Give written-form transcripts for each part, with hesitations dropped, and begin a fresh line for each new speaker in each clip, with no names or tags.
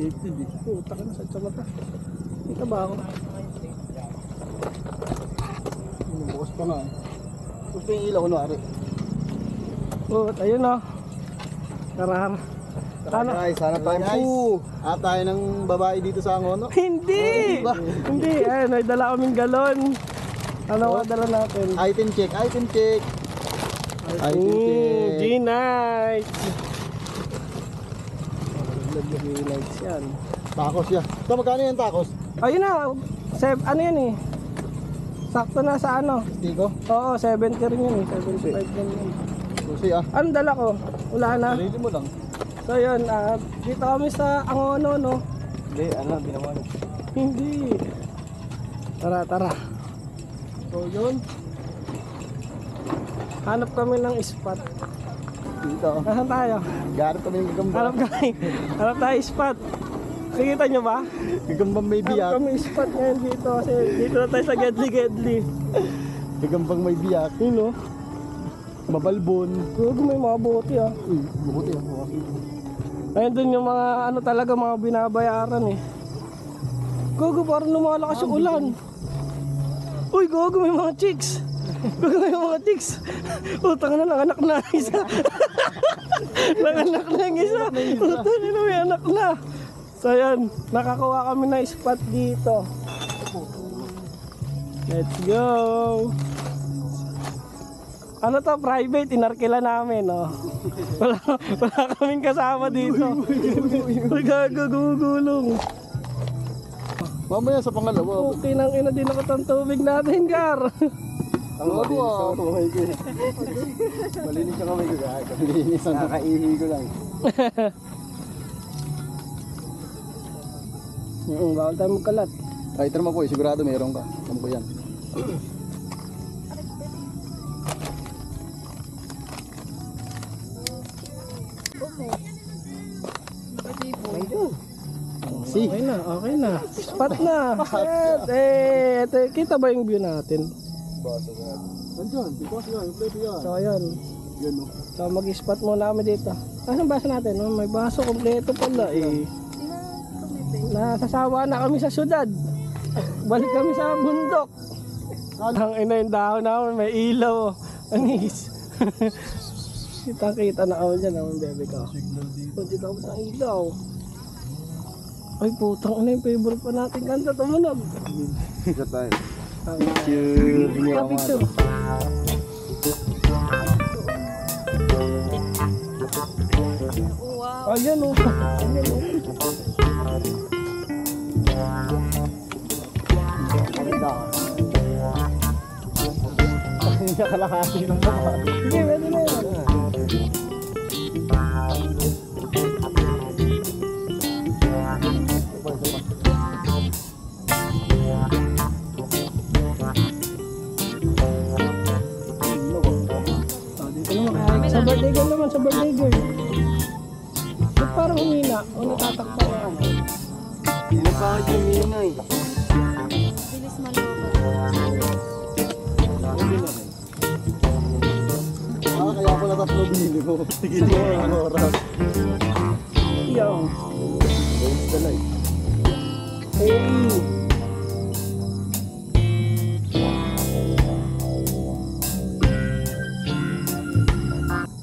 Safety di.
Puta ka na sa tsamata. Dito ba ako?
Bukas pa nga. Gusto yung ilaw kunwari.
Oh, ayun o. Karar.
Ano? Sana tayo guys. Tayo ng babae dito sa Angono.
Hindi! Hindi, ayun, may dala kaming galon. Ano ba dala natin?
Item check, item check. Item check.
G-Night! G-Nights yan.
Tacos yan. Ito magkano yan tacos?
Ayun na, ano yan eh. Sakto na sa ano.
Tigo?
Oo, 70 rin yun eh. 75 rin yun.
Susi ah.
Anong dala ko? Wala na.
Sarili mo lang.
So yun, dito kami sa Angono, no?
Hindi, ano, binawa na.
Hindi. Tara, tara.
So yun.
Hanap kami ng spot.
Dito.
Nasaan tayo?
Garap kami ng gagamba.
Hanap tayo spot. Nakikita nyo ba?
Gagambang may
Hanap
biyak.
kami spot ngayon dito kasi dito na tayo sa Gedli.
Gagambang may biyak.
Yun, no?
Mabalbon.
Huwag may mga bote, ah.
Buti ah.
Ayun dun yung mga ano talaga mga binabayaran eh. Gogo parang lumalakas yung ulan. Uy gogo may mga chicks. Gogo may mga chicks. Utang na nanganak na isa. Nanganak na yung isa. Utang na may anak na. So yan, nakakuha kami ng spot dito. Let's go. Ano to, private, inarkila namin, no? Wala kaming kasama dito. Gagagugulong.
Mamaya sa pangalawa.
Okay nang ina din ako ng tubig natin, Gar.
Ang malinis ang kamay ko eh. Malinis ang kamay ko. Malinis ang nakaihi ko lang.
Bawal tayo magkalat.
Ay, tara mo po, sigurado mayroon ka. Tama ko yan.
Okay na, okay na. Spot na. Ito, kita ba yung view natin?
Nandiyan, because yan, yung plate yan.
So, ayun.
Yan o.
So, mag-spot muna kami dito. Anong baso natin? Oh, may baso, kompleto pala eh. Nasasawa na kami sa syudad. Balik kami sa bundok. Ang ina yung dahon namin, may ilaw. Anis. Kita-kita na ako dyan, ang bebe ko. Dito ako ng ilaw. Ay putang ina yung favorite pa natin kanta, tumunog.
Isa tayo.
Picture. Picture. Wow. Ayan o. Ayan o.
Hindi kalahati ng baka.
Sige, pwede na yan. Sa birthday girl naman, sa birthday girl. Ba't parang humina? O natatakpan na ano?
Hindi pa ako humina eh.
Bilis malubat.
Kaya ako natatlo binili ko. Sige mo, ang oras.
Yo.
Thanks the light.
Hey.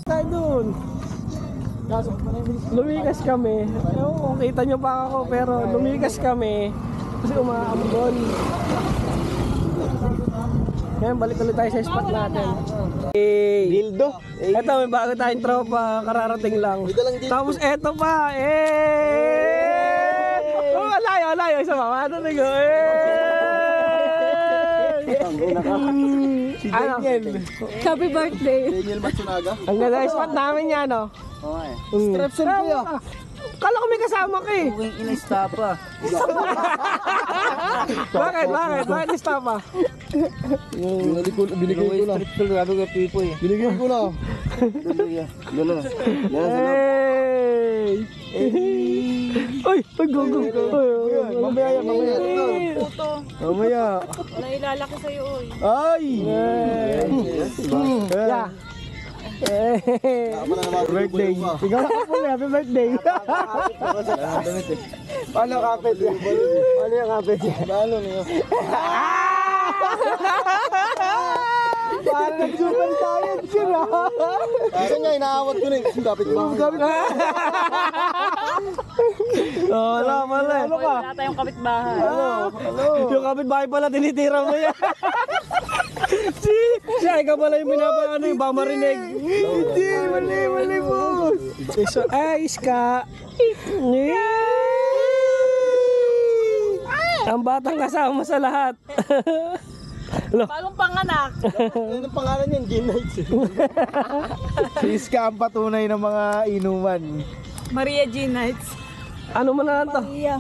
Tayo dun. Lumikas kami. Ewan kung kita nyo pa ako pero lumikas kami kasi umaambon. Ngayon balik ulit tayo sa spot natin. Hey.
Dildo.
Eto may bago tayong tropa, kararating lang. Tapos eto pa. Oh, layo. Isa pa. Ano tigo? Ano?
Happy birthday.
Daniel Matsunaga.
Ang ganda yung spot namin yan, no?
Oo eh.
Strepsil ko yan. Kala ko may kasama ka eh.
Huwag inistapa.
Bakit? Bakit istapa?
Binigay ko na. Binigay ko na.
Hey! Uy! Go!
Mamaya. Mamaya.
Wala ilalaki sa'yo, oy.
Ay!
Yeah. Eh,
Ako na naman.
birthday. Ikaw na kapul, happy birthday.
Paano kapit yan? Paano yung kapit yan? Paano niyo?
Parang nag-super science yun ah.
Isa nga, inaawat ko na eh. Kapit ba? Kapit ba?
Oo, wala pala. Ano ka?
Wala tayong kapitbahay.
Yung kapitbahay pala, tinitira mo yan. Siya, ikaw pala yung binaba, ano yung baka marinig. Hindi, mali boss. So, Iska. Ang batang kasama sa lahat.
Bagong panganak.
Ano ang pangalan niyan? G-Nights.
Si Iska ang patunay ng mga inuman.
Maria G. Nights.
Ano mo na lang to?
Maria.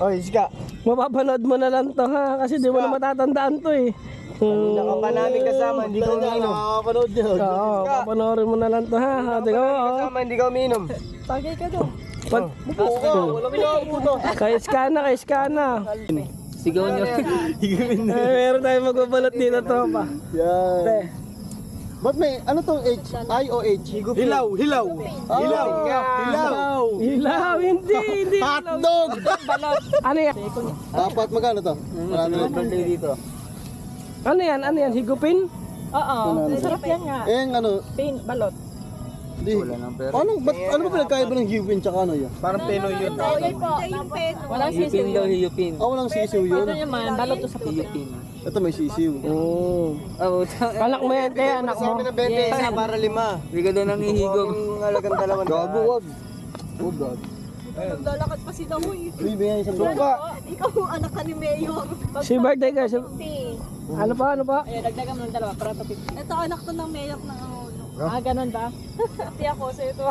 Oh, Iska.
Mapapanood mo na lang to ha, kasi di mo na matatandaan to eh.
Naka pa namin kasama, hindi ka umiinom.
Nakakapanood niya.
Oo, papanoorin mo na lang to ha. Tingnan mo, oh.
Kasama, hindi ka umiinom.
Tagay ka daw.
Walang inaawuto.
Kay Iskana.
Sigaw niyo.
Meron tayong magbabalot dito, tropa.
Yan.
Te.
Ba't may, ano tong H? I-O-H?
Hilaw.
Hilaw.
Ilaw, hindi.
Hotdog!
Ano yan?
Dapat magkano to? Marami na.
Birthday dito.
Ano yan? Higupin?
Oo. Sarap yan nga.
Eh, ano?
Balot.
Di. Ano ba pinagkaiba ng Hugin tsaka ano yan?
Parang Pinoy yun.
Tagay po. Walang sisiw yun.
hiyupin.
Walang sisiw yun.
Ito naman, balot to sa puti.
Ito may sisiw.
Oo.
Oh,
Anak mo yan, te, anak mo.
Isa para 5. Hindi ka doon ang ihigop. Ang halagang 2.
Gago, wag. Oh God.
Naglalakad pa si Dahoy.
Bibigyan isang suka.
Ikaw ang anak ka ni Mayor.
Si birthday ka. Ano pa?
Ayan, dagdagan mo ng dalawa para tapit. Ito anak to ng Mayor ng ano. Ganun ba? Pati ako sa ito.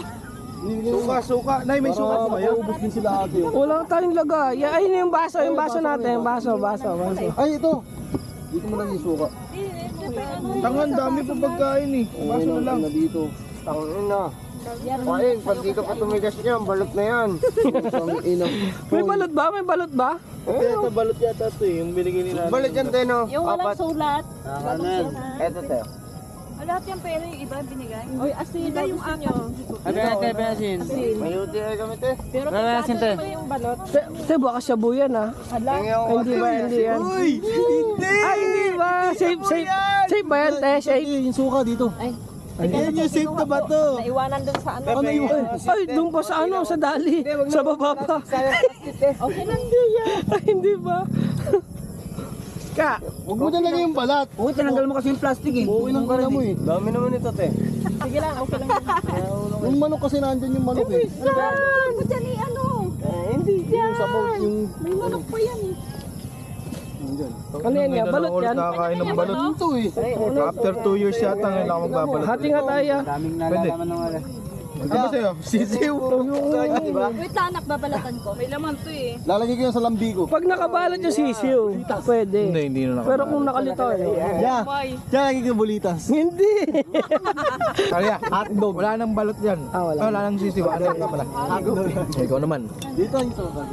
Suka. Nay, may suka
Para
pa kayo.
makaubos din sila ate.
Wala tayong lagay. Ayun yung baso natin. Baso.
Ay, ito. Dito mo lang yung suka.
Tangan, dami pa pagkain eh. Baso na lang.
Na dito.
Tangan na. Kain, pag di ka pa tumigas niyan, balot na yan.
Ang ina.
May balot ba?
Ito, balot yata ito eh. Yung binigay nila. Balot yan, Teno.
Yung walang sulat.
Ito, Teo.
Lahat yung pera yung iba binigay. Oy, asin na yung nyo.
Ano natin, Penasin? May UTI kami, Te.
Pero pagkatapos pa yung balot.
Te, baka shabu yan ha.
Hala.
Hindi yan?
Uy! Hindi!
Ay, hindi ba? Safe ba yan, te? Safe.
Yung suka dito.
Ay,
Ayan yung safe na ba to?
naiwanan dun sa ano.
Ano yun?
Ay, doon pa sa ano, sa dali. Sa baba pa.
Okay lang.
Ay, hindi ba? Ka.
Huwag mo na lagay yung balat.
Oo, tinanggal mo kasi yung plastic eh.
Buuin ang kala mo eh.
Dami naman ito, Te.
Sige lang, okay lang.
Yung manok kasi nandyan yung manok eh.
Saan? Mo dyan eh, ano?
Hindi. Yung sabaw, yung...
May manok pa yan eh.
Nandyan.
Ano yan nga? Balot yan?
Nakakain ng balot.
Ito eh.
After 2 years yata ngayon ako magbabalot.
Hati nga tayo.
Daming nalalaman ng ala. Ano ba sa'yo? Sisiw.
Diba?
Wait lang, anak, babalatan ko. May laman to eh.
Lalagay ko yan sa lambigo.
Pag nakabalot yung sisiw, pwede.
Hindi na
Pero kung nakalito,
Yeah. Diyan lagay ko bulitas.
hindi.
Kaya, hotdog. Wala nang balot yan.
Wala.
Wala nang sisiw. Ano ka pala?
Hotdog.
Ikaw naman.
Dito yung suka.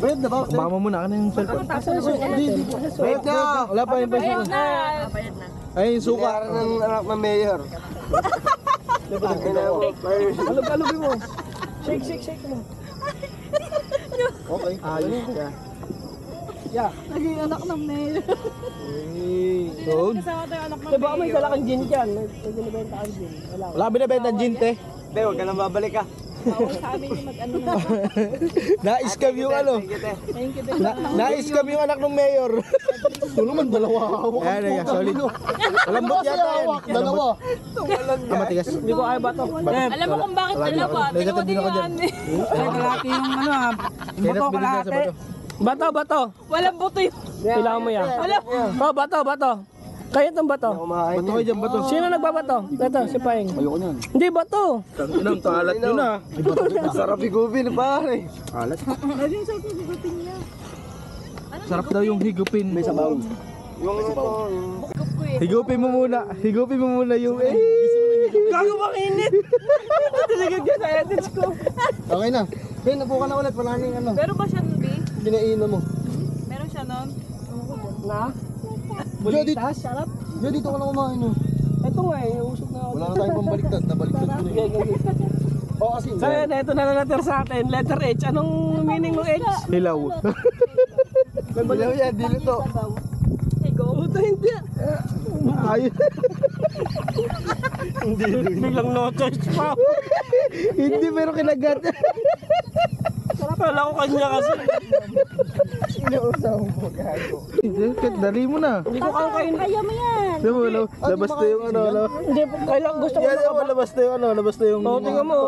Bayad na ba?
Baka mo muna. Ano yung cellphone?
Bayad na.
Wala pa yung peso.
Bayad na.
Ay, yung suka. ng anak ng mayor.
Alog-alogin mo. Shake mo.
Okay.
Ayos ka.
Naging anak ng Mayor.
Doon.
Kasama tayo anak ng
Diba may dala kang gin dyan? May binibenta kang gin. Wala.
Wala binibenta gin, te. Te, huwag ka nang babalik ka.
Bawal sa amin yung mag-ano na.
Na-scam yung ano.
Thank you, din.
Na-scam yung anak ng mayor.
Ito naman, dalawa hawak.
Ayan, ayan, solid. Malambot yata yan.
Hawak, dalawa.
Ah, matigas.
Hindi ko kaya ba to?
Alam mo kung bakit dalawa?
Negative din ako dyan.
Kalahati yung ano ah.
Kenneth, binigyan sa bato.
Bato.
Walang buto yun.
Kailangan mo yan. Oh, bato. Kaya itong bato.
Bato kayo dyan, bato.
Sino nagbabato? Ito, si Paeng.
Ayoko niyan.
Hindi, bato.
Tanginang kalat yun ah. Sarap higupin, pare. Kalat? Sarap daw yung higupin.
May sabaw.
Higupin mo muna yung
Gago bang init? Talagang ka sa edits ko.
Okay na. Ben, nabuka na ulit. Wala na yung ano.
Pero ba siya nun, B?
Pinainom mo.
Meron siya nun?
Na?
Jo, dito.
Sarap.
Jo, dito ka na kumain mo.
Ito nga eh, usok na ako.
Wala na tayong pambaliktad. Nabaliktad ko na yun. Oo kasi.
So yan, ito na letter sa atin. Letter H. Anong meaning ng H? Hilaw.
Hilaw yan, dilo to.
Puta, hindi.
Ayun. Hindi.
Biglang no choice pa.
Hindi, pero kinagat.
Kala ko kanya kasi.
Inuusaw mo, gago. Dali mo na.
Hindi ko kakain.
Kaya mo yan.
Di mo, labas na yung ano.
Hindi, kaya gusto ko
Yan,
nakabalot.
labas na yung ano, labas na yung...
Oo, tingnan mo.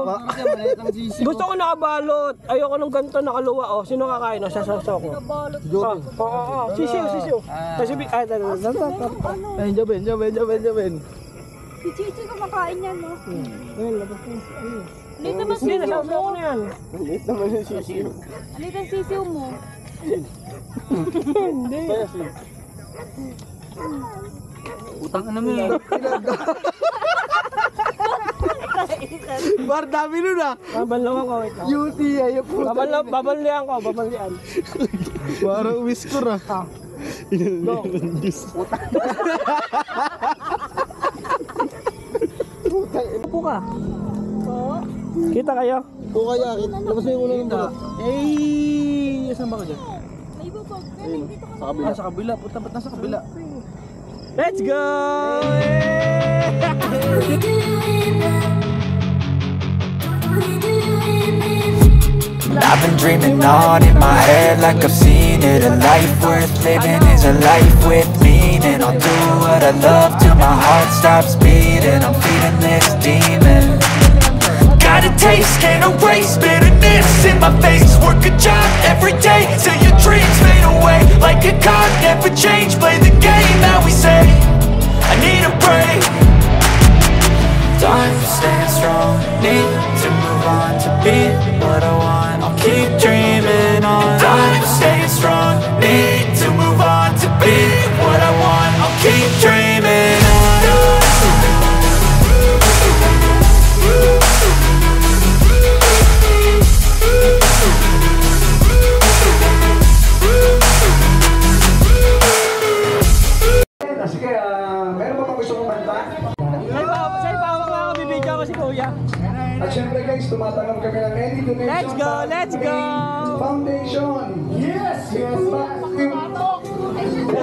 Gusto ko nakabalot. Ayoko nung ganito nakaluwa. Oh, sino kakain? Oh, sasaw ko.
Joke.
Sisiw. Kasi,
Ay, Jaben.
Si Chichi kumakain yan, no?
ayun, labas na.
Alita ba
Hindi,
sisiw
nasasaw ko
mo?
na yan.
Maliit naman yung sisiyo.
Alita sisiw mo?
Hindi.
Utang na mo eh.
Bar, dami nun ah.
Babalaw ako. wait lang.
Cutie, ayaw po.
Babalian ko, babalian.
Parang whisker ah.
Go. Upo ka.
Oo.
Kita kayo?
O kaya, labas na yung ulo ng balot.
Eh, saan ba ka dyan?
May bubog. Galing dito ka.
Sa kabila.
Sa kabila. Puta, ba't nasa kabila?
Let's go!
I've been dreaming on in my head like I've seen it. A life worth living is a life with meaning. I'll do what I love till my heart stops beating. I'm feeding this demon. Got a taste, can't erase bitterness in my face. Work a job every day till your dreams fade away. Like a card, never change, play the game that we say. I need a break. Time to stand strong, need to move on to be what I want. I'll keep dreaming on. Time to stay strong, need to move on to be what I want. I'll keep dreaming on.
Sige, meron ba gusto mong kanta?
Sa'yo pa ako nga ako, bibidyo ko si Kuya.
At syempre guys, tumatanggap kami ng any donation.
Let's go, let's go!
Foundation. Yes! Yes! Ito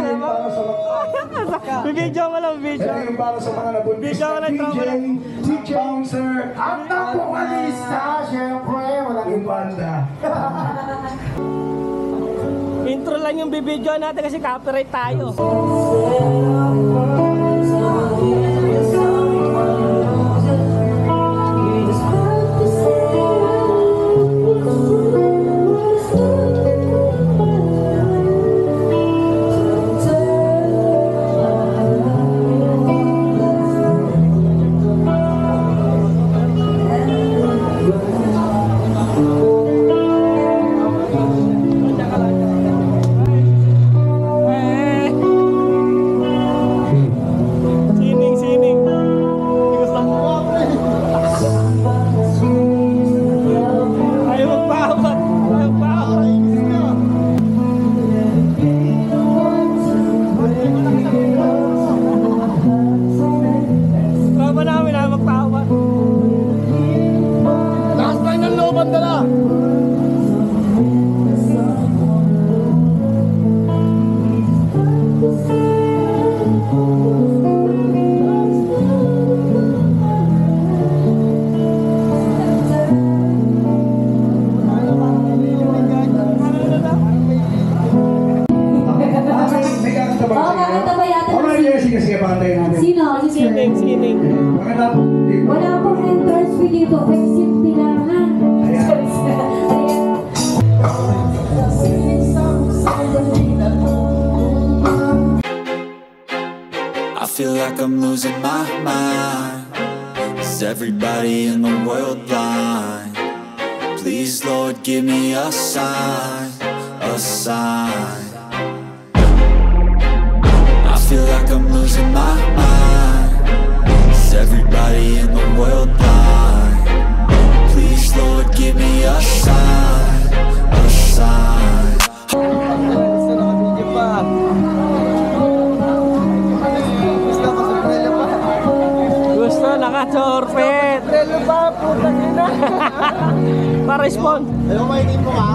yung para sa mga...
Bibidyo ko lang, bibidyo.
Ito yung para sa mga nabuntis
Bigyan ko
na
ng
DJ,
tropa.
DJ Bouncer, at napokalista, syempre, walang yung banda.
Intro lang yung bibidyo natin kasi copyright tayo. Sining. Gusto mo? Ayaw magpahawat. Tropa namin ayaw magpahawat.
Lakas tayo ng looban dala.
May kakanta ba?
Oo, kakanta ba yata?
Alright, yes, sige, pantay natin.
Sino? Si Sir?
Sining.
Maganda po.
Wala pong entrance fee dito. Kasi simple lang, ha? Ayan.
I feel like I'm losing my mind. Is everybody in the world blind? Please, Lord, give me a sign, a sign. I feel like I'm losing my mind. Is everybody in the world blind? Please, Lord, give me a sign, a sign.
Gusto na kabidyo pa. Gusto ko sa trailer pa.
Spawn.
Ayaw mo yung mo ka?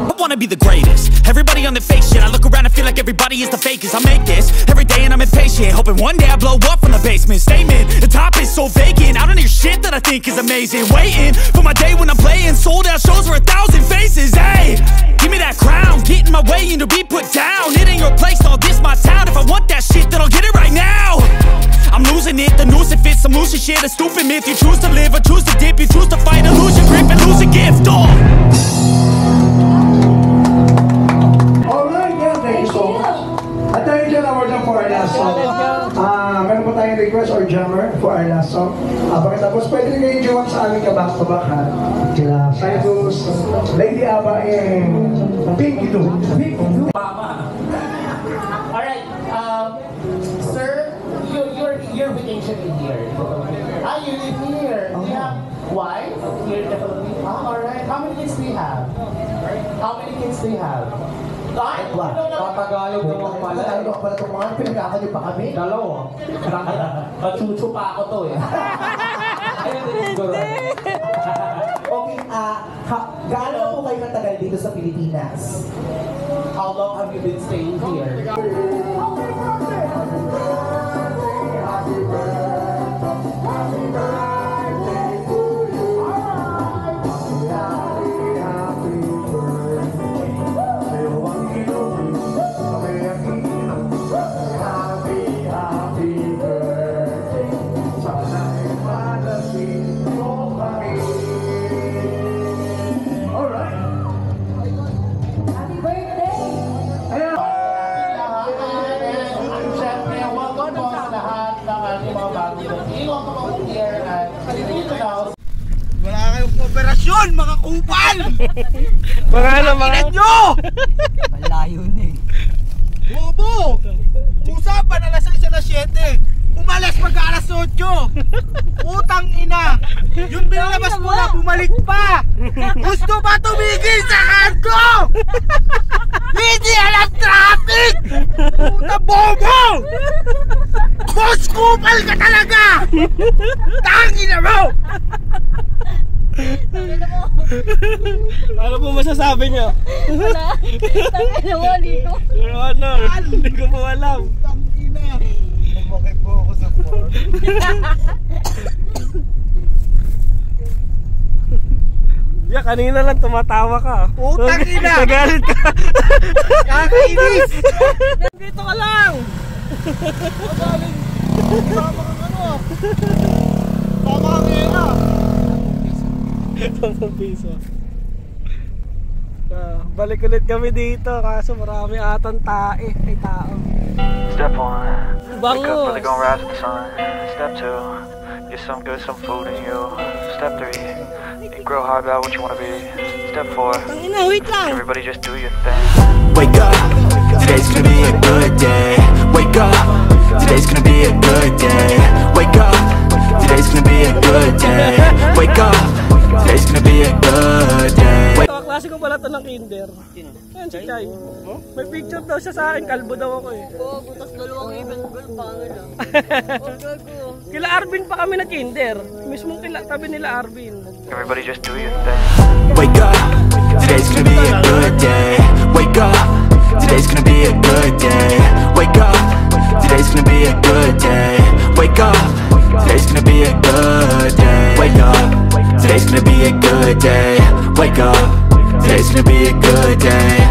I wanna be the greatest. Everybody on the fake shit. I look around and feel like everybody is the fakest. I make this every day and I'm impatient, hoping one day I blow up from the basement. Statement, the top is so vacant. I don't hear shit that I think is amazing. Waiting for my day when I'm playing sold out shows for 1,000 faces. Hey, give me that crown, get in my way and to be put down. It ain't your place, no, this my town. If I want that shit, then I'll get it right now. I'm losing it, the noose it fits, some loose shit, a stupid myth. You choose to live or choose to dip, you choose to fight or lose your grip and lose a gift.
Alright, yeah, thank you so much. At tayo dyan, award lang for our last song. Meron po tayong request or jammer for our last song. Pagkatapos, pwede rin kayo join sa aming kabak-kabak ha. Kila Titus, Lady Aba, and Pinky Doo.
Alright, sir, you're vacationing here. You live here. Yeah. Why? Here in the Philippines. Alright. How many kids do you have? How many kids do you have?
Papagayog naman pala.
Tayo pala itong mga pinagakan niyo pa kami.
Dalawa.
Kachuchu pa ako to eh.
Okay, gaano po kayo katagal dito sa Pilipinas?
How long have you been staying here?
Wala kayong operasyon, mga kupal!
Mga ano, mga...
nyo!
Malayo na eh.
Bobo! Usapan alas 6 na 7. Umalas pag alas 8. Utang ina! Yung binalabas mo na, bumalik pa! Gusto ba tumigil sa kanto? Hindi alam traffic! Puta bobo! Boss kupal ka talaga! Tangina mo!
Ano po masasabi niyo?
Wala. Tangina mo, Ligo.
Pero ano, hindi ko po alam.
Tangina! Bakit po ako sa phone?
Ya, kanina lang tumatawa ka.
Putang ina!
Nagalit ka.
Kakainis!
Dito ka lang!
Magaling! Tama kang ano? Tama kang era!
10 piso. Balik ulit kami dito kaso marami atang tae. Ay tao.
Step 1, wake
Bangus.
up early, gonna rise with the sun. Step 2, get some good, some food in you. Step 3, think real hard about what you wanna be. Step 4,
Tangina, wait lang.
everybody just do your thing.
Wake up, today's gonna be a good day. Wake up, today's gonna be a good day. Wake up, today's gonna be a good day. Wake up, today's gonna be a good day.
Ito, klase ko pala ito ng kinder. Ayan si Chay. May picture daw siya sa akin, kalbo daw ako eh.
Oo, butas dalawang even goal, paano lang.
Kila Arvin pa kami na kinder. Mismong tabi nila Arvin.
Everybody just do your thing.
Wake up, today's gonna be a good day. Wake up, today's gonna be a good day. Wake up, today's gonna be a good day. Wake up, today's gonna be a good day. Wake up, today's gonna be a good day. Wake up, today's gonna be a good day.